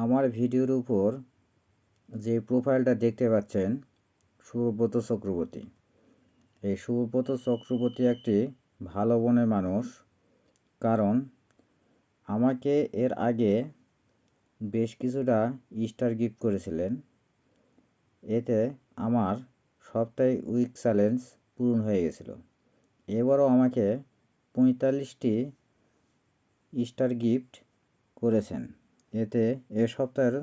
আমার ভিডিওর উপর যে প্রোফাইলটা দেখতে পাচ্ছেন, সুব্রত চক্রবর্তী। এই সুব্রত চক্রবর্তী একটি ভালো মনের মানুষ। কারণ আমাকে এর আগে বেশ কিছুটা স্টার গিফট করেছিলেন। এতে আমার সপ্তাহে উইক চ্যালেঞ্জ পূরণ হয়ে গেছিল। এবারও আমাকে 45টি স্টার গিফট করেছেন। এতে এ সপ্তাহের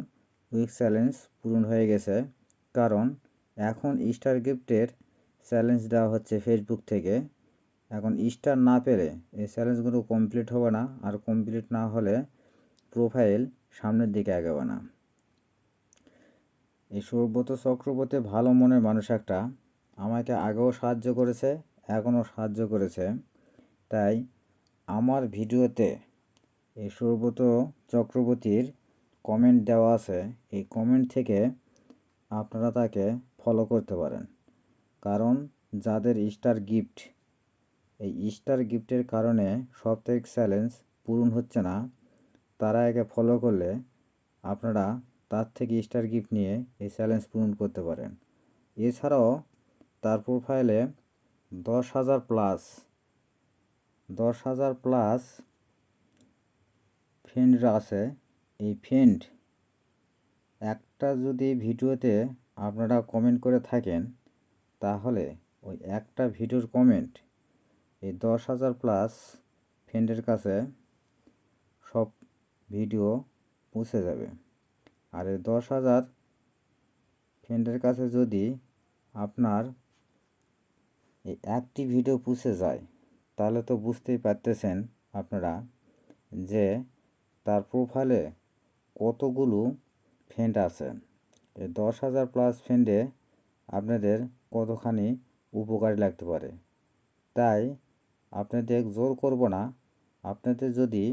উইক চ্যালেঞ্জ পূরণ হয়ে গেছে। কারণ এখন স্টার গিফটের চ্যালেঞ্জ দেওয়া হচ্ছে ফেসবুক থেকে। এখন স্টার না পেলে এই চ্যালেঞ্জগুলো কমপ্লিট হবে না, আর কমপ্লিট না হলে প্রোফাইল সামনের দিকে এগোবে না। এই সুব্রত চক্রবর্তী ভালো মনের মানুষ একটা, আমাকে আগেও সাহায্য করেছে, এখনও সাহায্য করেছে। তাই আমার ভিডিওতে এই সুব্রত চক্রবর্তীর কমেন্ট দেওয়া আছে। এই কমেন্ট থেকে আপনারা তাকে ফলো করতে পারেন। কারণ যাদের স্টার গিফট, এই স্টার গিফটের কারণে সপ্তাহিক চ্যালেঞ্জ পূরণ হচ্ছে না, তারা একে ফলো করলে আপনারা তার থেকে স্টার গিফট নিয়ে এই চ্যালেঞ্জ পূরণ করতে পারেন। এছাড়াও তার প্রোফাইলে 10,000 প্লাস ফ্রেন্ডরা আছে। এই ফ্রেন্ড একটা যদি ভিডিওতে আপনারা কমেন্ট করে থাকেন, তাহলে ওই একটা ভিডিওর কমেন্ট এই 10,000 প্লাস ফ্রেন্ডের কাছে সব ভিডিও পৌঁছে যাবে। আর এই 10,000 ফ্রেন্ডের কাছে যদি আপনার এই একটি ভিডিও পৌঁছে যায়, তাহলে তো বুঝতেই পারতেছেন আপনারা যে তার প্রোফাইলে কতগুলো ফ্রেন্ড আছে। এই 10,000 প্লাস ফ্রেন্ডে আপনাদের কতখানি উপকারী লাগতে পারে। তাই আপনাদের জোর করব না, আপনাদের যদি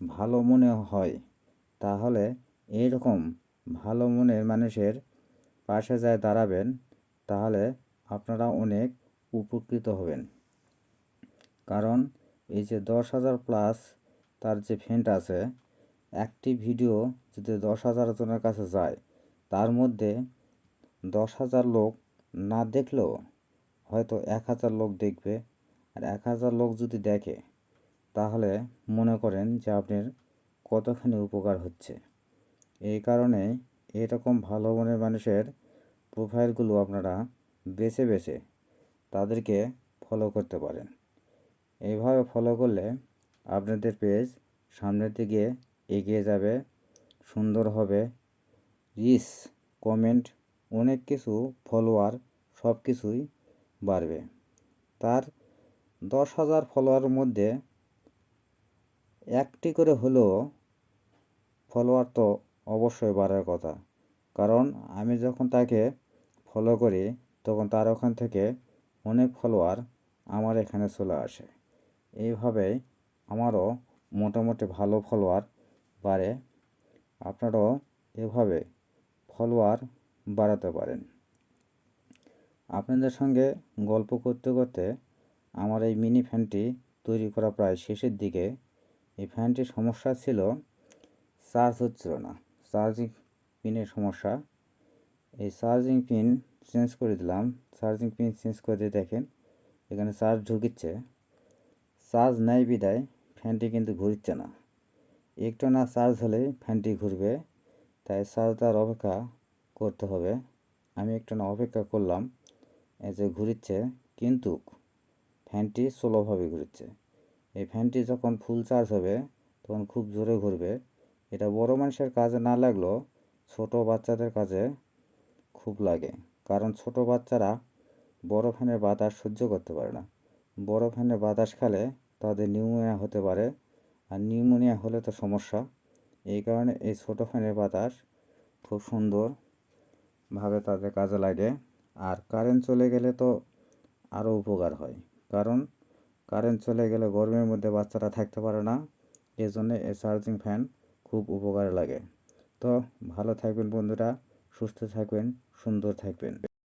ভালো মনে হয় তাহলে এইরকম ভালো মনের মানুষের পাশে যায় দাঁড়াবেন, তাহলে আপনারা অনেক উপকৃত হবেন। কারণ এই যে 10,000 প্লাস তার যে ফ্রেন্ড আছে, একটি ভিডিও যদি 10,000 জনের কাছে যায়, তার মধ্যে 10,000 লোক না দেখলেও হয়তো 1,000 লোক দেখবে। আর 1,000 লোক যদি দেখে, তাহলে মনে করেন যে আপনার কতখানি উপকার হচ্ছে। এই কারণে এরকম ভালো মনের মানুষের প্রোফাইলগুলো আপনারা বেছে বেছে তাদেরকে ফলো করতে পারেন। এইভাবে ফলো করলে আপনাদের পেজ সামনের দিকে এগিয়ে যাবে, সুন্দর হবে, রিচ, কমেন্ট, অনেক কিছু, ফলোয়ার সব কিছুই বাড়বে। তার 10,000 ফলোয়ারের মধ্যে একটি করে হলেও ফলোয়ার তো অবশ্যই বাড়ার কথা। কারণ আমি যখন তাকে ফলো করি, তখন তার ওখান থেকে অনেক ফলোয়ার আমার এখানে চলে আসে। এইভাবে আমারও মোটামুটি ভালো ফলোয়ার বাড়ে। আপনারাও এভাবে ফলোয়ার বাড়াতে পারেন। আপনাদের সঙ্গে গল্প করতে করতে আমার এই মিনি ফ্যানটি তৈরি করা প্রায় শেষের দিকে। এই ফ্যানটির সমস্যা ছিল চার্জ হচ্ছিল না, চার্জিং পিনের সমস্যা। এই চার্জিং পিন চেঞ্জ করে দিলাম। চার্জিং পিন চেঞ্জ করে দিয়ে দেখেন এখানে চার্জ ঢুকিচ্ছে। চার্জ নেই বিদায় ফ্যানটি কিন্তু ঘুরছে না। একটু না চার্জ হলে ফ্যানটি ঘুরবে, তাই চার্জ দেওয়ার অপেক্ষা করতে হবে। আমি একটু না অপেক্ষা করলাম, এই যে ঘুরছে, কিন্তু ফ্যানটি স্লোভাবে ঘুরছে। এই ফ্যানটি যখন ফুল চার্জ হবে তখন খুব জোরে ঘুরবে। এটা বড় মানুষের কাজে না লাগলেও ছোট বাচ্চাদের কাজে খুব লাগে। কারণ ছোট বাচ্চারা বড় ফ্যানের বাতাস সহ্য করতে পারে না। বড় ফ্যানের বাতাস খেলে তাদের নিউমোনিয়া হতে পারে, আর নিউমোনিয়া হলে তো সমস্যা। এই কারণে এই ছোট ফ্যানের বাতাস খুব সুন্দরভাবে তাদের কাজে লাগে। আর কারেন্ট চলে গেলে তো আরও উপকার হয়। কারণ কারেন্ট চলে গেলে গরমের মধ্যে বাচ্চারা থাকতে পারে না। এই জন্যে এই চার্জিং ফ্যান খুব উপকারে লাগে। তো ভালো থাকবেন বন্ধুরা, সুস্থ থাকবেন, সুন্দর থাকবেন।